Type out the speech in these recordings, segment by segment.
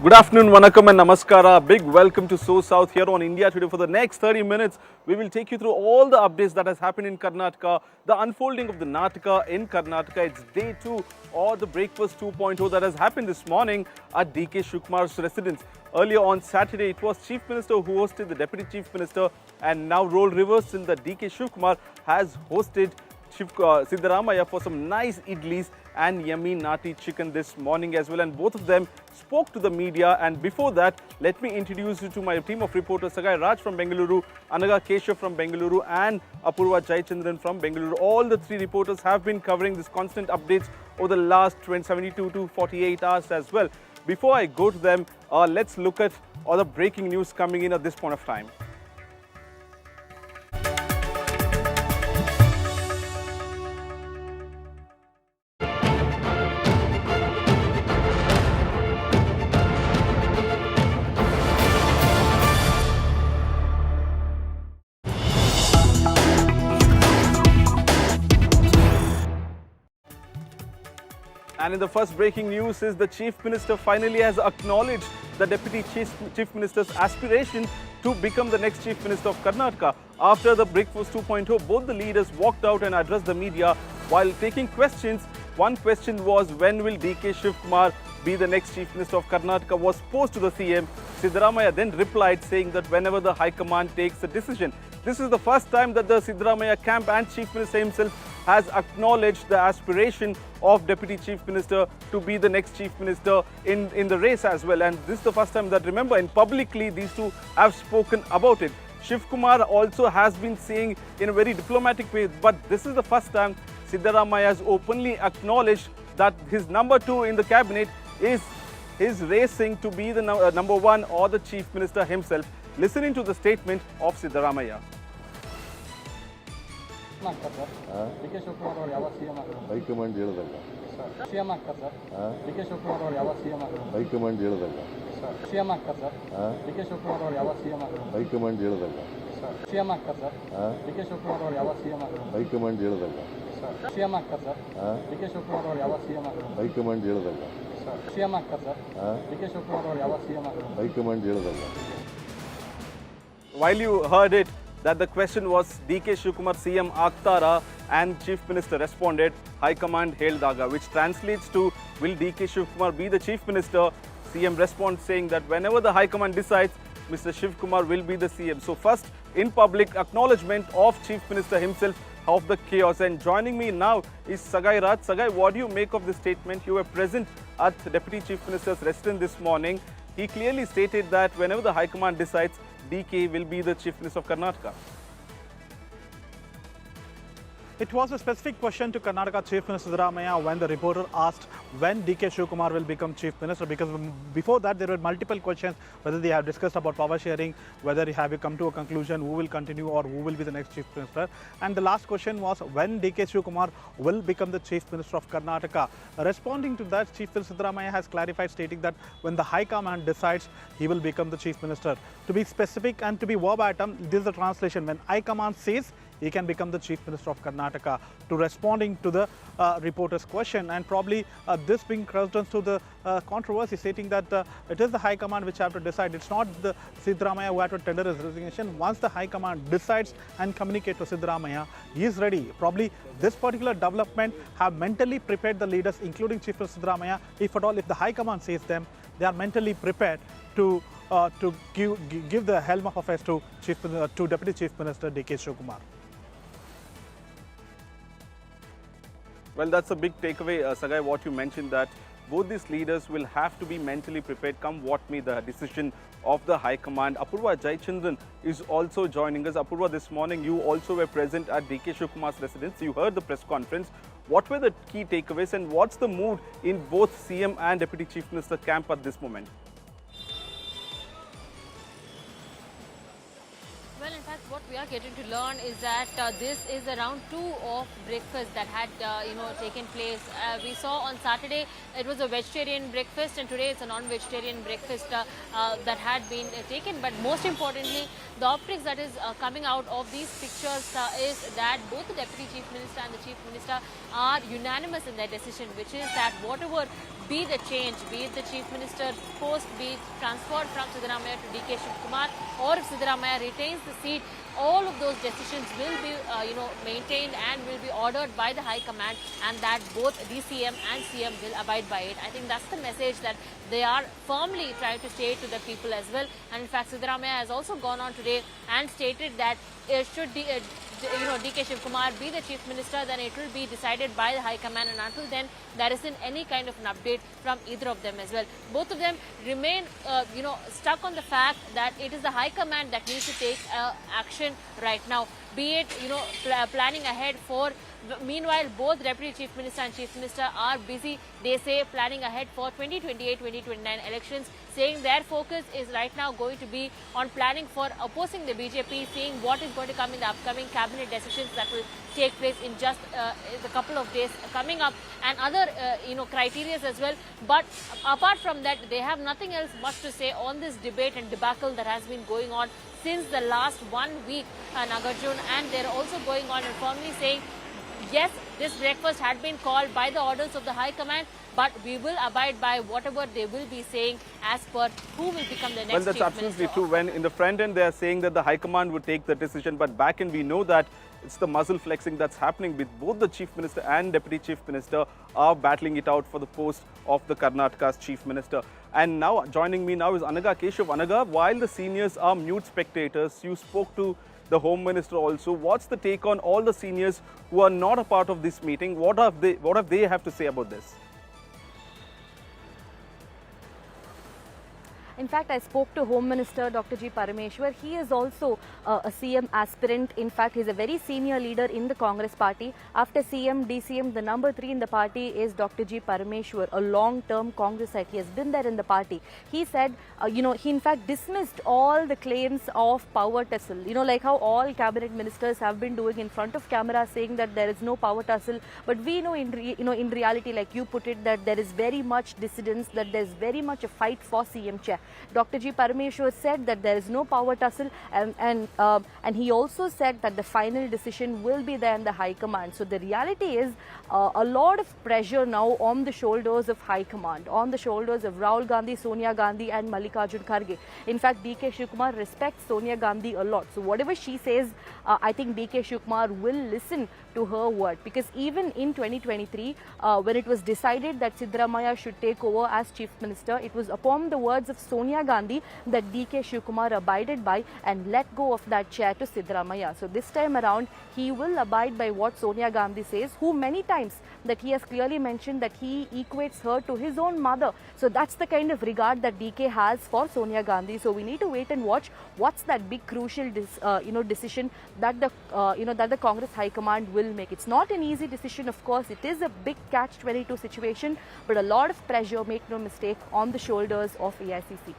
Good afternoon, Vanakkam and Namaskara. Big welcome to SoSouth here on India Today. For the next 30 minutes, we will take you through all the updates that has happened in Karnataka, the unfolding of the Nataka in Karnataka. It's day 2 or the breakfast 2.0 that has happened this morning at DK Shivakumar's residence. Earlier on Saturday, it was Chief Minister who hosted the Deputy Chief Minister, and now role reversed in the DK Shivakumar has hosted Siddaramaiah for some nice idlis and yummy Nati chicken this morning as well, and both of them spoke to the media. And before that, let me introduce you to my team of reporters: Sagai Raj from Bengaluru, Anaga Keshav from Bengaluru, and Apurva Jayachandran from Bengaluru. All the three reporters have been covering this constant updates over the last 72 to 48 hours as well. Before I go to them, let's look at all the breaking news coming in at this point of time. And in the first breaking news is the Chief Minister finally has acknowledged the Deputy Chief Minister's aspiration to become the next Chief Minister of Karnataka. After the breakfast 2.0, both the leaders walked out and addressed the media while taking questions. One question was, when will DK Shivakumar be the next Chief Minister of Karnataka, was posed to the CM. Siddaramaiah then replied saying that whenever the High Command takes a decision. This is the first time that the Siddaramaiah camp and Chief Minister himself has acknowledged the aspiration of Deputy Chief Minister to be the next Chief Minister in the race as well. And this is the first time that, remember, in publicly these two have spoken about it. Shivakumar also has been saying in a very diplomatic way, but this is the first time Siddaramaiah has openly acknowledged that his number 2 in the cabinet is racing to be the number 1 or the Chief Minister himself. Listening to the statement of Siddaramaiah. DK Shivakumar ಅವರು ಯಾವ CM ಆಗಬೇಕು? High command ಹೇಳೋದಲ್ಲ. CM ಆಗ್ತಾರೆ sir. DK Shivakumar ಅವರು ಯಾವ CM ಆಗಬೇಕು? High command ಹೇಳೋದಲ್ಲ. CM ಆಗ್ತಾರೆ ಸರ್. DK Shivakumar ಅವರು ಯಾವ ಸಿಎಂ ಆಗಬೇಕು? ಹೈಕಮಾಂಡ್ ಹೇಳೋದಲ್ಲ. ಸಿಎಂ ಆಗ್ತಾರೆ ಸರ್. DK Shivakumar ಅವರು ಯಾವ ಸಿಎಂ ಆಗಬೇಕು? ಹೈಕಮಾಂಡ್ ಹೇಳೋದಲ್ಲ. ಸಿಎಂ ಆಗ್ತಾರೆ ಸರ್. DK Shivakumar ಅವರು ಯಾವ ಸಿಎಂ ಆಗಬೇಕು? ಹೈಕಮಾಂಡ್ ಹೇಳೋದಲ್ಲ. ಸಿಎಂ ಆಗ್ತಾರೆ ಸರ್. DK Shivakumar ಅವರು ಯಾವ ಸಿಎಂ ಆಗಬೇಕು? ಹೈಕಮಾಂಡ್ ಹೇಳೋದಲ್ಲ. While you heard it, that the question was DK Shivakumar CM Aktara, and Chief Minister responded High Command Heldaga, which translates to, will DK Shivakumar be the Chief Minister? CM responds saying that whenever the High Command decides, Mr. Shivakumar will be the CM. So first, in public, acknowledgement of Chief Minister himself of the chaos. And joining me now is Sagai Raj. Sagai, what do you make of this statement? You were present at the Deputy Chief Minister's residence this morning. He clearly stated that whenever the High Command decides, DK will be the Chief Minister of Karnataka. It was a specific question to Karnataka Chief Minister Siddaramaiah when the reporter asked when DK Shivakumar will become Chief Minister, because before that there were multiple questions whether they have discussed about power sharing, whether have you come to a conclusion who will continue or who will be the next Chief Minister. And the last question was when DK Shivakumar will become the Chief Minister of Karnataka. Responding to that, Chief Minister Siddaramaiah has clarified, stating that when the High Command decides, he will become the Chief Minister. To be specific and to be verbatim, this is the translation: when High Command says, he can become the Chief Minister of Karnataka. To responding to the reporter's question, and probably this being crossed to the controversy, stating that it is the High Command which have to decide. It's not the Siddaramaiah who have to tender his resignation. Once the High Command decides and communicate to Siddaramaiah, he is ready. Probably this particular development have mentally prepared the leaders, including Chief Minister Siddaramaiah. If at all, if the High Command says them, they are mentally prepared to give the helm of affairs to Deputy Chief Minister DK Shivakumar. Well, that's a big takeaway, Sagai, what you mentioned, that both these leaders will have to be mentally prepared come what may the decision of the High Command. Apurva Jayachandran is also joining us. Apurva, this morning you also were present at DK Shivakumar's residence. You heard the press conference. What were the key takeaways and what's the mood in both CM and Deputy Chief Minister camp at this moment? Well, in fact, what we are getting to learn is that this is the round 2 of breakfast that had taken place. We saw on Saturday it was a vegetarian breakfast, and today it's a non-vegetarian breakfast that had been taken. But most importantly, the optics that is coming out of these pictures is that both the Deputy Chief Minister and the Chief Minister are unanimous in their decision, which is that whatever be the change, be it the Chief Minister's post, be it transferred from Siddaramaiah to DK Shivakumar, or if Siddaramaiah retains the seat, all of those decisions will be maintained and will be ordered by the High Command, and that both DCM and CM will abide by it. I think that's the message that they are firmly trying to say to the people as well. And in fact, Siddaramaiah has also gone on today and stated that should DK Shivakumar be the Chief Minister, then it will be decided by the High Command, and until then there isn't any kind of an update from either of them as well. Both of them remain stuck on the fact that it is the High Command that needs to take action right now, be it planning ahead for. Meanwhile, both Deputy Chief Minister and Chief Minister are busy, they say, planning ahead for 2028-2029 elections, saying their focus is right now going to be on planning for opposing the BJP, seeing what is going to come in the upcoming cabinet decisions that will take place in just a couple of days coming up, and other criteria as well. But apart from that, they have nothing else much to say on this debate and debacle that has been going on since the last 1 week, Nagarjun, and they're also going on and firmly saying, yes, this breakfast had been called by the orders of the High Command, but we will abide by whatever they will be saying as per who will become the next Well, that's Chief absolutely Minister. true. When in the front end they are saying that the High Command would take the decision, but back end we know that it's the muzzle flexing that's happening with both the Chief Minister and Deputy Chief Minister are battling it out for the post of the Karnataka's Chief Minister. And now joining me now is Anaga Keshav. Anaga, while the seniors are mute spectators, you spoke to the Home Minister also. What's the take on all the seniors who are not a part of this meeting? What have they have to say about this? In fact, I spoke to Home Minister Dr. G. Parameshwar. He is also a CM aspirant. In fact, he's a very senior leader in the Congress party. After CM, DCM, the number 3 in the party is Dr. G. Parameshwar, a long-term Congressite. He has been there in the party. He said, he in fact dismissed all the claims of power tussle. Like how all cabinet ministers have been doing in front of camera, saying that there is no power tussle. But we know in reality, like you put it, that there is very much dissidence, that there is very much a fight for CM chair. Dr. G. Parameshwar said that there is no power tussle, and he also said that the final decision will be there in the High Command. So the reality is a lot of pressure now on the shoulders of High Command, on the shoulders of Rahul Gandhi, Sonia Gandhi and Mallikarjun Kharge. In fact, DK Shivakumar respects Sonia Gandhi a lot. So whatever she says, I think DK Shivakumar will listen to her word, because even in 2023, when it was decided that Siddaramaiah should take over as Chief Minister, it was upon the words of Sonia Gandhi that DK Shivakumar abided by and let go of that chair to Siddaramaiah. So this time around, he will abide by what Sonia Gandhi says, who many times that he has clearly mentioned that he equates her to his own mother. So that's the kind of regard that DK has for Sonia Gandhi. So we need to wait and watch what's that big crucial decision that the Congress High Command will make. It's not an easy decision, of course. It is a big catch-22 situation, but a lot of pressure, make no mistake, on the shoulders of AICC.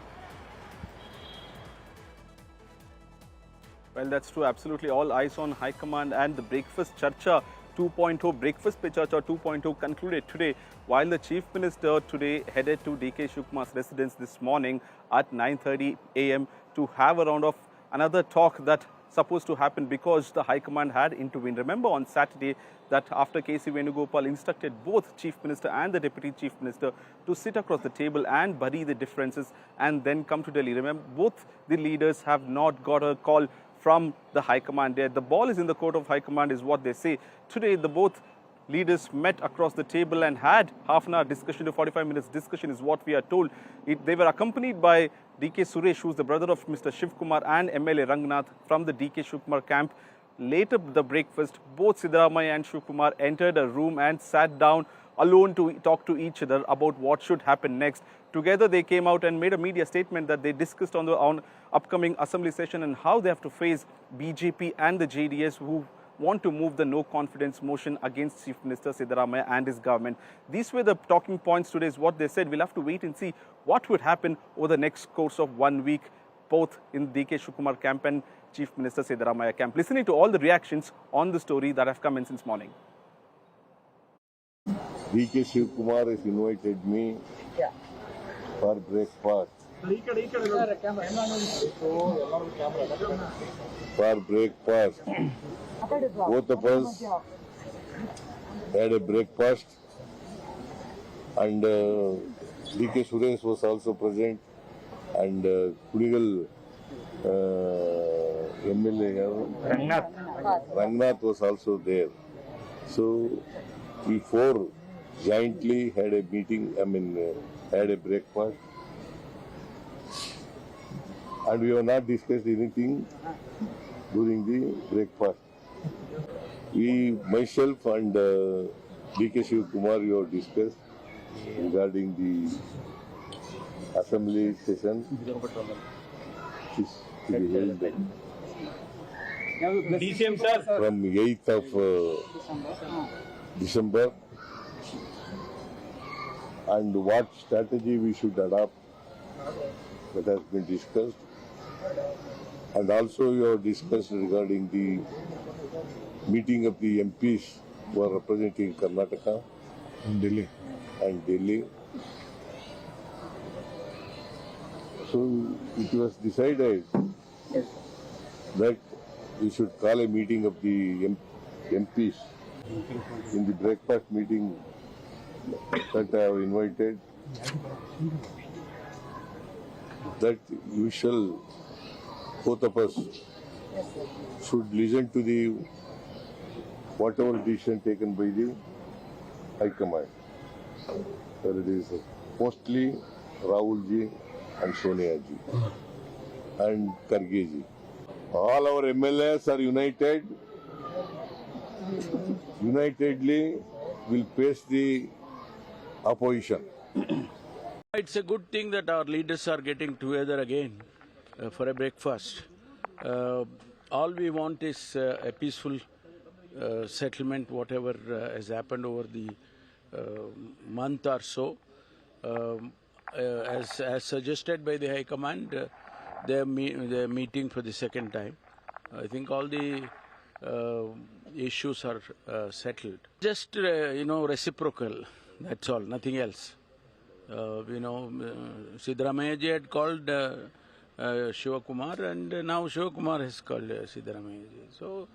Well, that's true. Absolutely. All eyes on High Command, and the breakfast Charcha 2.0, breakfast pe Charcha 2.0 concluded today, while the Chief Minister today headed to DK Shivakumar's residence this morning at 9:30 a.m. to have a round of another talk that supposed to happen because the High Command had intervened. Remember on Saturday that after KC Venugopal instructed both Chief Minister and the Deputy Chief Minister to sit across the table and bury the differences and then come to Delhi. Remember, both the leaders have not got a call from the High Command there. The ball is in the court of High Command is what they say. Today, the both leaders met across the table and had half an hour discussion to 45 minutes discussion is what we are told. They were accompanied by DK Suresh, who is the brother of Mr. Shivakumar, and MLA Rangnath from the DK Shivakumar camp. Later the breakfast, both Siddaramaiah and Shivakumar entered a room and sat down alone to talk to each other about what should happen next. Together they came out and made a media statement that they discussed on the upcoming assembly session and how they have to face BJP and the JDS, who want to move the no confidence motion against Chief Minister Siddaramaiah and his government. These were the talking points today, is what they said. We'll have to wait and see what would happen over the next course of 1 week. both in DK Shivakumar camp and Chief Minister Siddaramaiah camp. Listening to all the reactions on the story that have come in since morning. DK Shivakumar has invited me for breakfast. For breakfast. Both of us had a breakfast, and DK Suresh was also present, and Kudigal MLA Rangnath was also there. So we four jointly had a meeting, had a breakfast, and we have not discussed anything during the breakfast. Myself and DK Shivakumar, we have discussed regarding the assembly session, which is to be held from 8th of December, and what strategy we should adopt, that has been discussed. And also we have discussed regarding the meeting of the MPs who are representing Karnataka and Delhi. So it was decided that we should call a meeting of the MPs in the breakfast meeting that I have invited, that we shall, both of us, should listen to the whatever decision taken by the High Command. Whether it is mostly Rahul ji and Sonia ji and Karge ji. All our MLAs are united. Unitedly will face the opposition. It's a good thing that our leaders are getting together again for a breakfast. All we want is a peaceful settlement, whatever has happened over the month or so. As suggested by the High Command, they're meeting for the second time. I think all the issues are settled. Just, reciprocal, that's all, nothing else. Siddaramaiah ji had called Shivakumar, and now Shivakumar has called Siddaramaiah ji. So,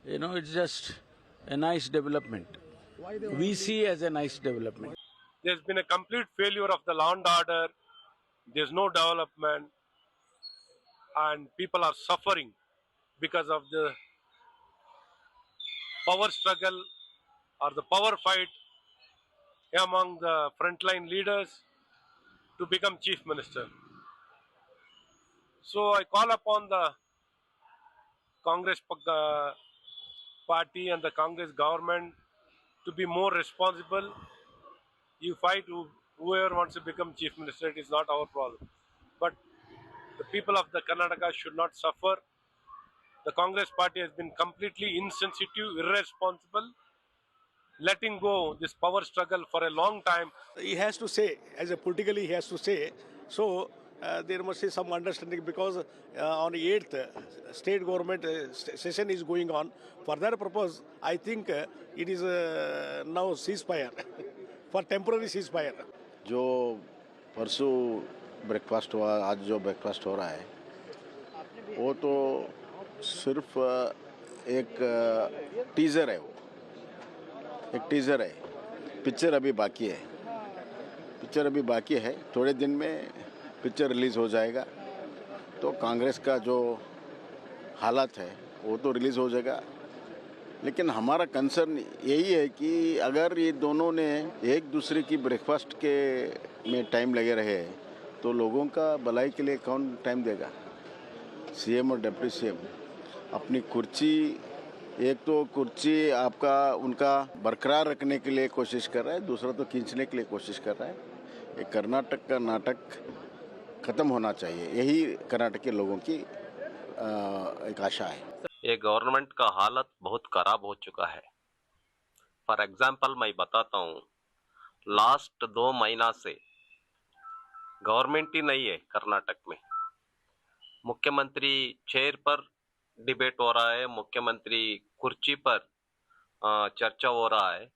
it's just a nice development. We see as a nice development. There's been a complete failure of the law and order. There's no development, and people are suffering because of the power struggle or the power fight among the frontline leaders to become chief minister. So I call upon the Congress party and the Congress government to be more responsible. You fight whoever wants to become chief minister, it is not our problem. But the people of the Karnataka should not suffer. The Congress party has been completely insensitive, irresponsible, letting go this power struggle for a long time. He has to say, as a politically he has to say, so there must be some understanding, because on the 8th, state government session is going on. For that purpose, I think it is now ceasefire, for temporary ceasefire. जो परसों breakfast हुआ, आज जो breakfast हो रहा है, वो तो सिर्फ एक टीज़र है, वो एक टीज़र है. पिक्चर अभी बाकी है. थोड़े दिन में पिक्चर रिलीज़ हो जाएगा, तो कांग्रेस का जो हालत है वो तो रिलीज़ हो जाएगा. लेकिन हमारा कंसर्न यही है कि अगर ये दोनों ने एक दूसरे की ब्रेकफास्ट के में टाइम लगे रहे, तो लोगों का भलाई के लिए कौन टाइम देगा? सीएम और डिप्टी सीएम अपनी कुर्सी, एक तो कुर्सी आपका उनका बरकरार रखने के लिए कोशिश कर रहा है, दूसरा तो खींचने के लिए कोशिश कर रहा है. ये कर्नाटक का नाटक ख़त्म होना चाहिए, यही कर्नाटक के लोगों की एक आशा है. ये गवर्नमेंट का हालत बहुत खराब हो चुका है. फॉर एग्जांपल मैं बताता हूँ, लास्ट 2 महीना से गवर्नमेंट ही नहीं है कर्नाटक में. मुख्यमंत्री चेयर पर डिबेट हो रहा है, मुख्यमंत्री कुर्सी पर चर्चा हो रहा है।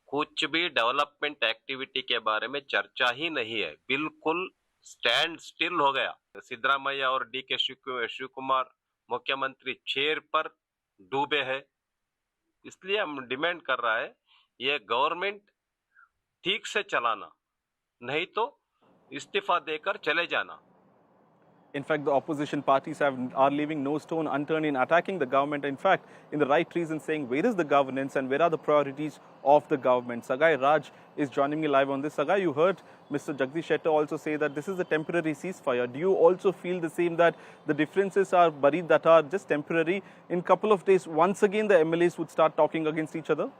कुछ भी डेवलपमेंट एक्टिविटी के बारे में चर्चा ही नहीं है, बिल्कुल स्टैंड स्टिल हो गया। सिद्धरामैया और डी के शिवकुमार मुख्यमंत्री चेयर पर डूबे हैं। इसलिए हम डिमांड कर रहा है ये गवर्नमेंट ठीक से चलाना, नहीं तो इस्तीफा देकर चले जाना। In fact, the opposition parties are leaving no stone unturned in attacking the government. In fact, in the right reason, saying where is the governance and where are the priorities of the government. Sagai Raj is joining me live on this. Sagai, you heard Mr. Jagdish Shetty also say that this is a temporary ceasefire. Do you also feel the same, that the differences are buried, that are just temporary? In a couple of days, once again, the MLAs would start talking against each other?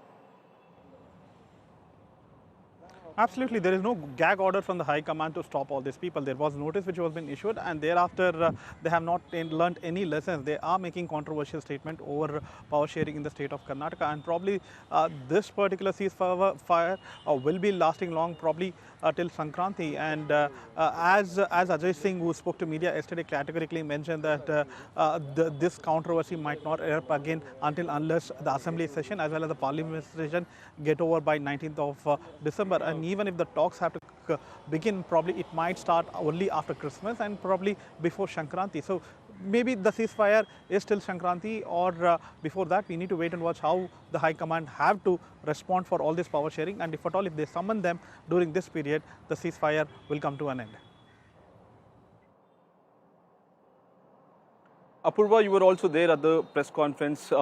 Absolutely, there is no gag order from the High Command to stop all these people. There was notice which was been issued, and thereafter they have not learnt any lessons. They are making controversial statement over power sharing in the state of Karnataka, and probably this particular ceasefire will be lasting long, probably till Sankranti. And as Ajay Singh, who spoke to media yesterday, categorically mentioned that this controversy might not erupt again unless the assembly session as well as the parliament session get over by 19th of December. And even if the talks have to begin, probably it might start only after Christmas and probably before Sankranti. So maybe the ceasefire is till Sankranti, or before that we need to wait and watch how the High Command have to respond for all this power sharing, and if at all, if they summon them during this period, the ceasefire will come to an end. Apurva, you were also there at the press conference.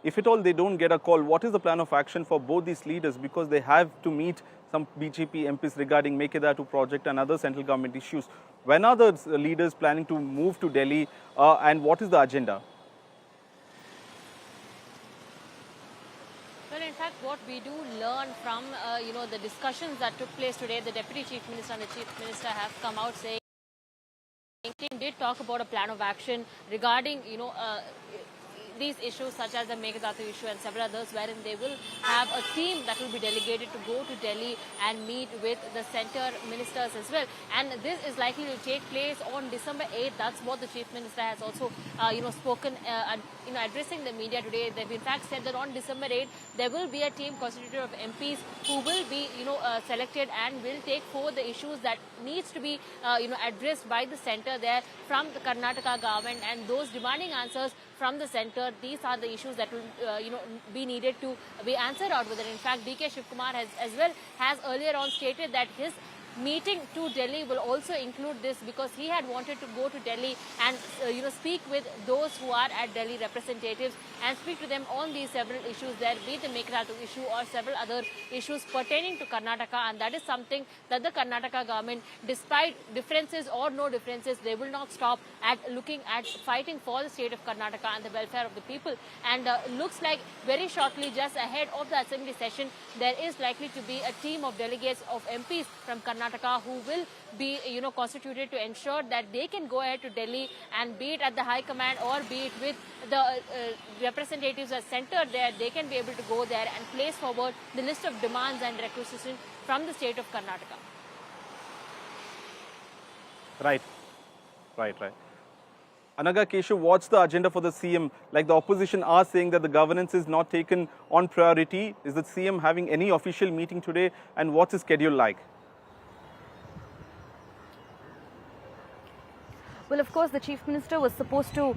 If at all they don't get a call, what is the plan of action for both these leaders? Because they have to meet some BJP MPs regarding Mekedatu project and other central government issues. When are the leaders planning to move to Delhi, and what is the agenda? Well, in fact, what we do learn from the discussions that took place today, the Deputy Chief Minister and the Chief Minister have come out saying they did talk about a plan of action regarding these issues such as the Mekedatu issue and several others, wherein they will have a team that will be delegated to go to Delhi and meet with the centre ministers as well. And this is likely to take place on December 8th. That's what the Chief Minister has also, spoken, addressing the media today. They've in fact said that on December 8th, there will be a team constituted of MPs who will be, selected and will take forward the issues that needs to be, addressed by the centre there from the Karnataka government, and those demanding answers from the centre. These are the issues that will, be needed to be answered out with it. In fact, DK Shivakumar has earlier on stated that his meeting to Delhi will also include this, because he had wanted to go to Delhi and speak with those who are at Delhi representatives and speak to them on these several issues there, be it the Mekedatu issue or several other issues pertaining to Karnataka. And that is something that the Karnataka government, despite differences or no differences, they will not stop at looking at fighting for the state of Karnataka and the welfare of the people. And looks like very shortly, just ahead of the assembly session, there is likely to be a team of delegates of MPs from Karnataka who will be constituted to ensure that they can go ahead to Delhi, and be it at the High Command or be it with the representatives at centre there, they can be able to go there and place forward the list of demands and requisitions from the state of Karnataka. Right. Anaga Keshav, what's the agenda for the CM? Like, the opposition are saying that the governance is not taken on priority. Is the CM having any official meeting today, and what's his schedule like? Well, of course, the Chief Minister was supposed to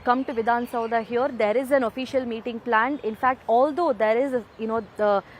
come to Vidhan Soudha here. There is an official meeting planned. In fact, although there is a,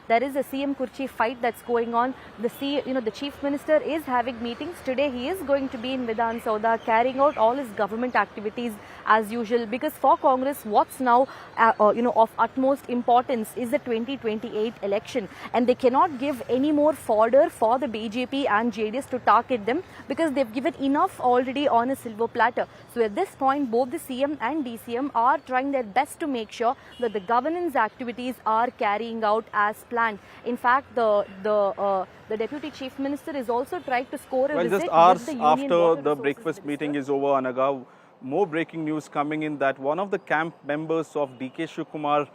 there is a CM Kurchi fight that's going on, the Chief Minister is having meetings today. He is going to be in Vidhan Soudha, carrying out all his government activities as usual. Because for Congress, what's now of utmost importance is the 2028 election, and they cannot give any more fodder for the BJP and JDS to target them, because they've given enough already on a silver platter. So at this point, both the CM and DCM are trying their best to make sure that the governance activities are carrying out as planned. In fact, the Deputy Chief Minister is also trying to score a visit just hours with the Union after Water the Resources breakfast Minister. meeting is over, Anaga, more breaking news coming in that one of the camp members of DK Shivakumar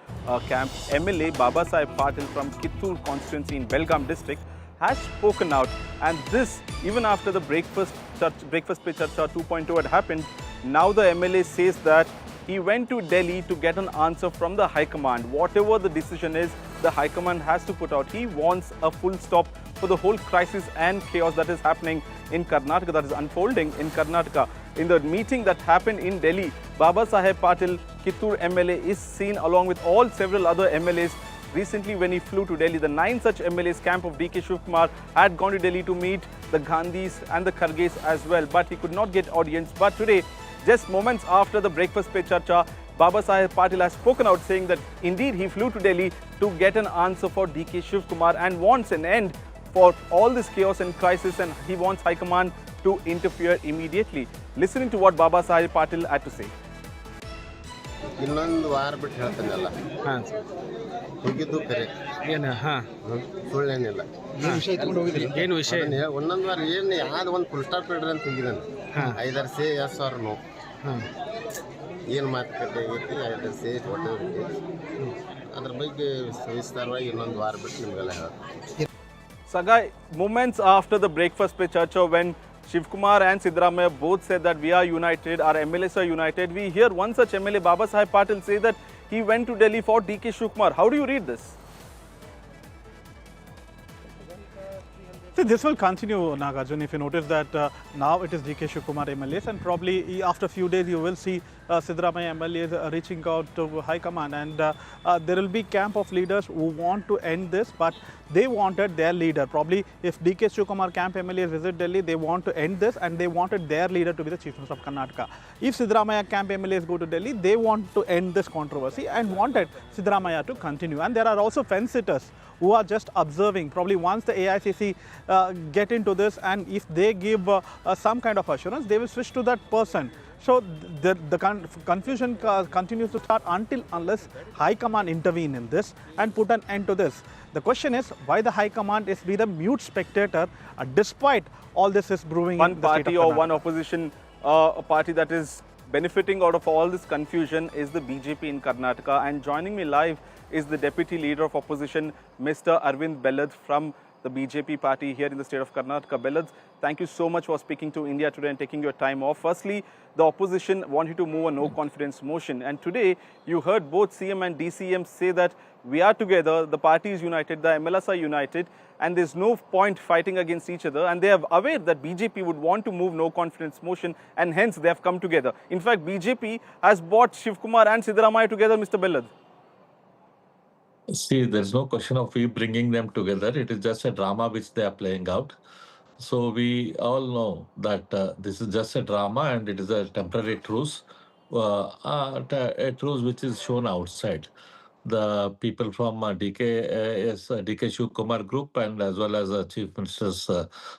camp, MLA Babasaheb Patil from Kittur constituency in Belgaum district, has spoken out, and this even after the breakfast pe charcha 2.0 had happened, Now the MLA says that he went to Delhi to get an answer from the High Command. Whatever the decision is, the High Command has to put out. He wants a full stop for the whole crisis and chaos that is happening in Karnataka, that is unfolding in Karnataka. In the meeting that happened in Delhi, Babasaheb Patil, Kittur MLA, is seen along with several other MLAs. Recently, when he flew to Delhi, the 9 such MLAs camp of DK Shivakumar had gone to Delhi to meet the Gandhis and the Kharges as well, but he could not get audience. But today, just moments after the breakfast pe charcha, Babasaheb Patil has spoken out saying that indeed he flew to Delhi to get an answer for DK Shivakumar and wants an end for all this chaos and crisis, and he wants High Command to interfere immediately. Listening to what Babasaheb Patil had to say. ಇನ್ನೊಂದು ವಾರ ಬಿಟ್ಟು ಹೇಳ್ತಾನಲ್ಲ ಹೋಗಿದ್ದು ಕರೆ ಏನು ಸುಳ್ಳೇನಿಲ್ಲ ಏನು ವಿಷಯ ಒಂದೊಂದು ವಾರ ಏನು ಯಾವ್ದು ಒಂದು ಫುಲ್ ಸ್ಟಾಪ್ ಇಡ್ರಿ ಅಂತ ಹೋಗಿದ್ದಾನೆ ಐದಾರು ಸೇ ಎಸ್ ಅವ್ರ ನೋ ಏನು ಮಾತುಕತೆ ಆಗೈತಿ ಐದಾರು ಸೇ ಒಟ್ಟು ಅದ್ರ ಬಗ್ಗೆ ವಿಸ್ತಾರವಾಗಿ ಇನ್ನೊಂದು ವಾರ ಬಿಟ್ಟು ನಿಮಗೆಲ್ಲ ಹೇಳ್ತೀನಿ. Sagai, moments after the breakfast pe charcha, when Shivakumar and Siddaramaiah both said that we are united, our MLAs are united, we hear one such MLA, Babasaheb Patil, say that he went to Delhi for DK Shivakumar. How do you read this? See, this will continue, Nagarjun. If you notice that now it is DK Shivakumar MLAs, and probably after a few days you will see Siddaramaiah MLAs reaching out to High Command, and there will be camp of leaders who want to end this, but they wanted their leader. Probably if DK Shivakumar camp MLAs visit Delhi, they want to end this, and they wanted their leader to be the Chief Minister of Karnataka. If Siddaramaiah camp MLAs go to Delhi, they want to end this controversy and wanted Siddaramaiah to continue. And there are also fence sitters who are just observing. Probably once the AICC get into this, and if they give some kind of assurance, they will switch to that person. So the confusion continues to start unless High Command intervene in this and put an end to this. The question is why the High Command is be the mute spectator despite all this is brewing. One in the party state of or Karnataka. one opposition party that is benefiting out of all this confusion is the BJP in Karnataka, and joining me live is the Deputy Leader of Opposition, Mr. Arvind from the BJP party here in the state of Karnataka. Belad, thank you so much for speaking to India today and taking your time off. Firstly, the opposition wanted to move a no confidence motion, and today you heard both CM and DCM say that we are together, the party is united, the MLAs are united, and there's no point fighting against each other, and they are aware that BJP would want to move no confidence motion, and hence they have come together. In fact, BJP has brought Shivakumar and Siddaramaiah together, Mr. Belad. See, there's no question of we bringing them together. It is just a drama which they are playing out. So we all know that this is just a drama and it is a temporary truce, a truce which is shown outside. The people from DK Shivakumar group and as well as Chief Minister's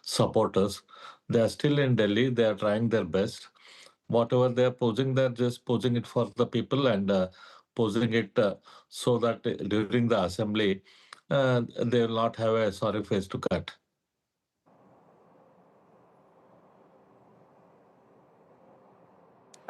supporters, they are still in Delhi. They are trying their best. Whatever they are posing, they're just posing it for the people and posing it so that during the assembly, they will not have a sorry face to cut.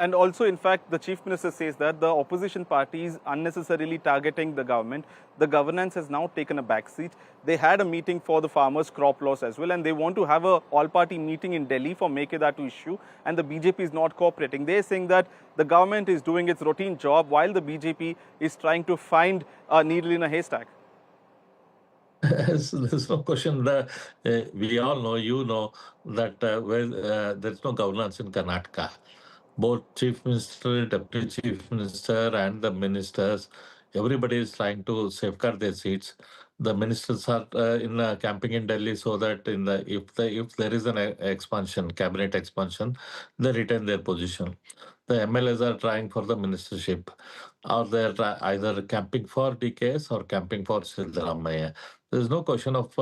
And also, in fact, the Chief Minister says that the opposition party is unnecessarily targeting the government. The governance has now taken a backseat. They had a meeting for the farmers' crop loss as well, and they want to have a all-party meeting in Delhi for Mekedatu issue, and the BJP is not cooperating. They're saying that the government is doing its routine job while the BJP is trying to find a needle in a haystack. There's no question that we all know, you know, that there's no governance in Karnataka. Both Chief Minister, Deputy Chief Minister and the ministers, everybody is trying to safeguard their seats. The ministers are camping in Delhi so that if there is an expansion, cabinet expansion, they retain their position. The MLAs are trying for the ministership, or they are either camping for DKS or camping for Siddaramaiah. There's no question of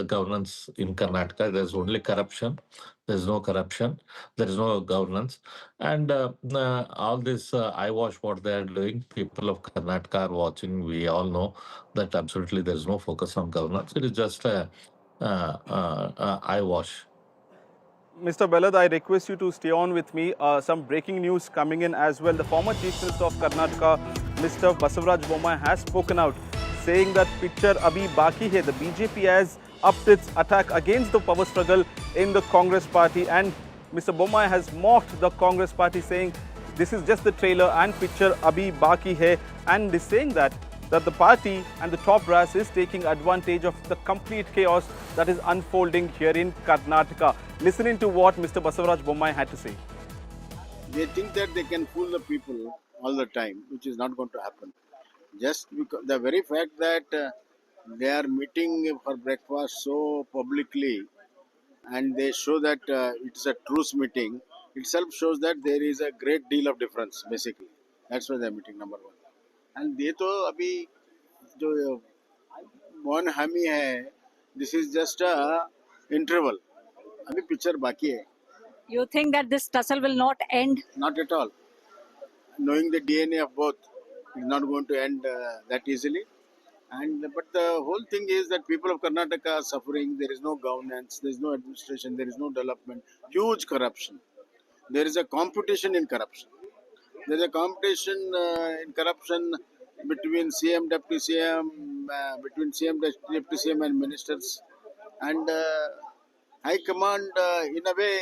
governance in Karnataka. There's only corruption. There's no corruption. There is no governance. And all this eyewash what they are doing, people of Karnataka are watching. We all know that absolutely there is no focus on governance. It is just a eyewash. Mr. Belad, I request you to stay on with me. Some breaking news coming in as well. The former Chief Minister of Karnataka, Mr. Basavaraj Bommai, has spoken out, saying that picture abhi baki hai. The BJP has upped its attack against the power struggle in the Congress party, and Mr. Bommai has mocked the Congress party, saying this is just the trailer and picture abhi baki hai, and is saying that the party and the top brass is taking advantage of the complete chaos that is unfolding here in Karnataka. Listening to what Mr. Basavaraj Bommai had to say. They think that they can fool the people all the time, which is not going to happen. Just because the very fact that they are meeting for breakfast so publicly and they show that it's a truce meeting itself shows that there is a great deal of difference basically. That's why they are meeting, number one. And ये तो अभी जो मौन हामी है, this is just a interval. अभी picture बाकी है. You think that this tussle will not end? Not at all. Knowing the DNA of both, is not going to end that easily. But the whole thing is that people of Karnataka are suffering. There is no governance, there is no administration, there is no development. Huge corruption. There is a competition in corruption. There is a competition in corruption between CM, Deputy CM, between CM, Deputy CM and ministers. And High Command, in a way,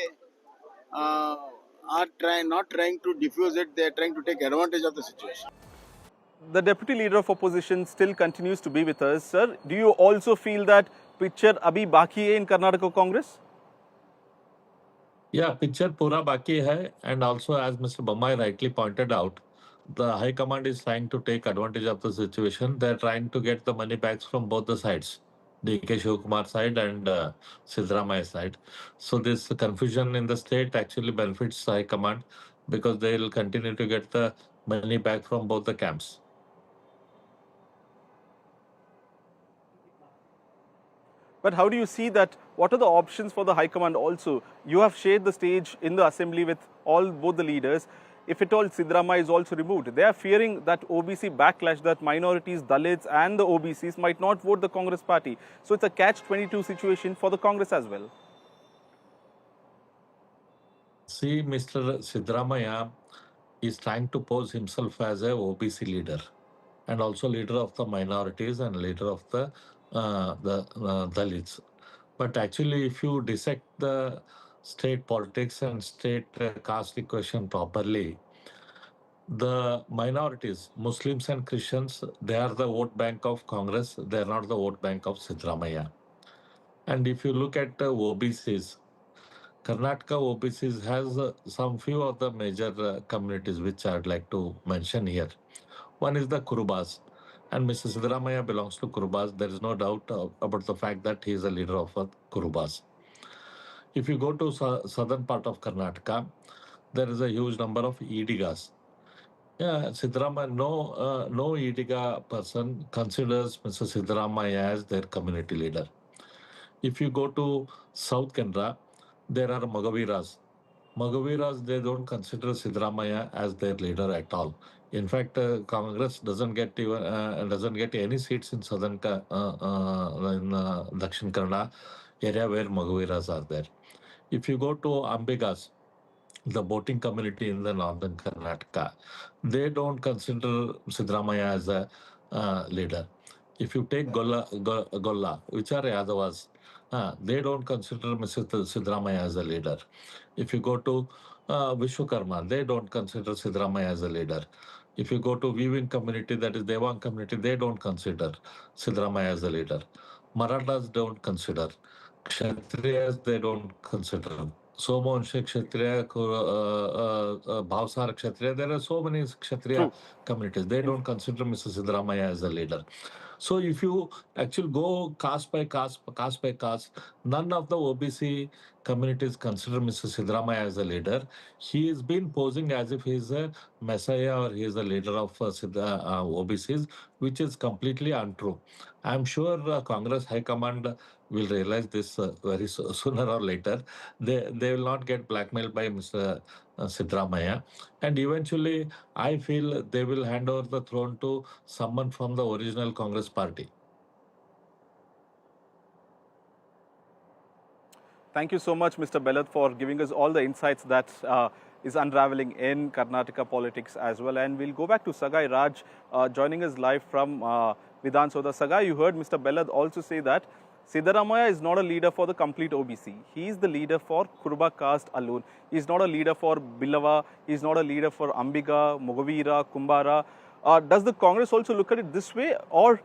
are not trying to diffuse it. They are trying to take advantage of the situation. The Deputy Leader of Opposition still continues to be with us. Sir, do you also feel that picture abhi baki hai in Karnataka Congress? Yeah, picture pura baki hai, and also as Mr. Bommai rightly pointed out, the High Command is trying to take advantage of the situation. They're trying to get the money back from both the sides, DK Shivakumar side and Siddaramaiah side. So this confusion in the state actually benefits High Command because they will continue to get the money back from both the camps. But how do you see that? What are the options for the High Command also? You have shared the stage in the assembly with both the leaders. If at all Siddaramaiah is also removed, they are fearing that OBC backlash, that minorities, Dalits and the OBCs might not vote the Congress party. So it's a catch-22 situation for the Congress as well. See, Mr. Siddaramaiah is trying to pose himself as a OBC leader and also leader of the minorities and leader of the Dalits. But actually, if you dissect the state politics and state caste equation properly, the minorities, Muslims and Christians, they are the vote bank of Congress. They are not the vote bank of Siddaramaiah. And if you look at OBCs, Karnataka OBCs has some few of the major communities which I'd like to mention here. One is the Kurubas, and Mr. Siddaramaiah belongs to Kurubas. There is no doubt about the fact that he is a leader of Kurubas. If you go to southern part of Karnataka, there is a huge number of Idigas. Yeah, Siddaramaiah, no Idiga person considers Mr. Siddaramaiah as their community leader. If you go to South Canara, there are Magaviras. Magaviras, they don't consider Siddaramaiah as their leader at all. In fact, Congress doesn't get any seats in southern Dakshin Kannada area where Magaviras are there. If you go to Ambigas, the boating community in the northern Karnataka, they don't consider Siddaramaiah as a leader. If you take Golla, which are Yadavas, they don't consider Mr. Siddaramaiah as a leader. If you go to Vishwakarma, they don't consider Siddaramaiah as a leader. If you go to weaving community, that is Devang community, they don't consider Siddaramaiah as a leader. Marathas don't consider. Kshatriyas, they don't consider. Somavanshi Kshatriya, Bhavsara Kshatriya, there are so many Kshatriya communities. They don't consider Mr. Siddaramaiah as a leader. So if you actually go caste by caste, none of the OBC communities consider Mr. Siddaramaiah as a leader. He has been posing as if he is a messiah or he is a leader of OBCs, which is completely untrue. I'm sure Congress High Command will realize this very sooner or later. They will not get blackmailed by Mr. Siddaramaiah, and eventually I feel they will hand over the throne to someone from the original Congress party. Thank you so much, Mr. Belad, for giving us all the insights that is unraveling in Karnataka politics as well. And we'll go back to Sagai Raj joining us live from Vidhan Soda. Sagai, you heard Mr. Belad also say that Siddaramaiah is not a leader for the complete OBC. He is the leader for Kurba caste alone. He is not a leader for Billava. He is not a leader for Ambiga, Mogavira, Kumbara. Does the Congress also look at it this way, or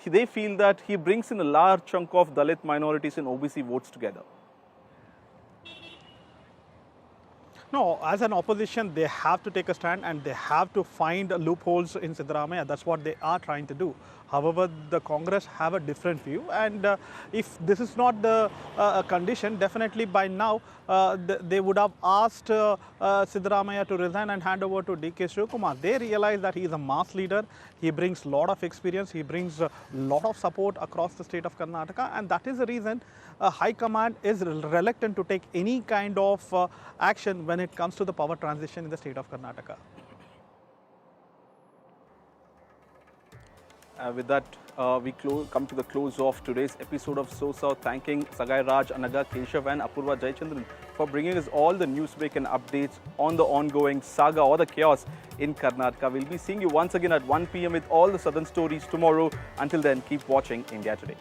they feel that he brings in a large chunk of Dalit minorities and OBC votes together? No, as an opposition, they have to take a stand and they have to find loopholes in Siddaramaiah. That's what they are trying to do. However, the Congress have a different view, and if this is not the condition, definitely by now they would have asked Siddaramaiah to resign and hand over to DK Shivakumar. They realize that he is a mass leader. He brings a lot of experience. He brings a lot of support across the state of Karnataka, and that is the reason High Command is reluctant to take any kind of action when it comes to the power transition in the state of Karnataka. With that, we come to the close of today's episode of SoSouth, thanking Sagai Raj, Anaga, Keshav and Apurva Jayachandran for bringing us all the newsbreak and updates on the ongoing saga or the chaos in Karnataka. We'll be seeing you once again at 1 p.m. with all the southern stories tomorrow. Until then, keep watching India Today.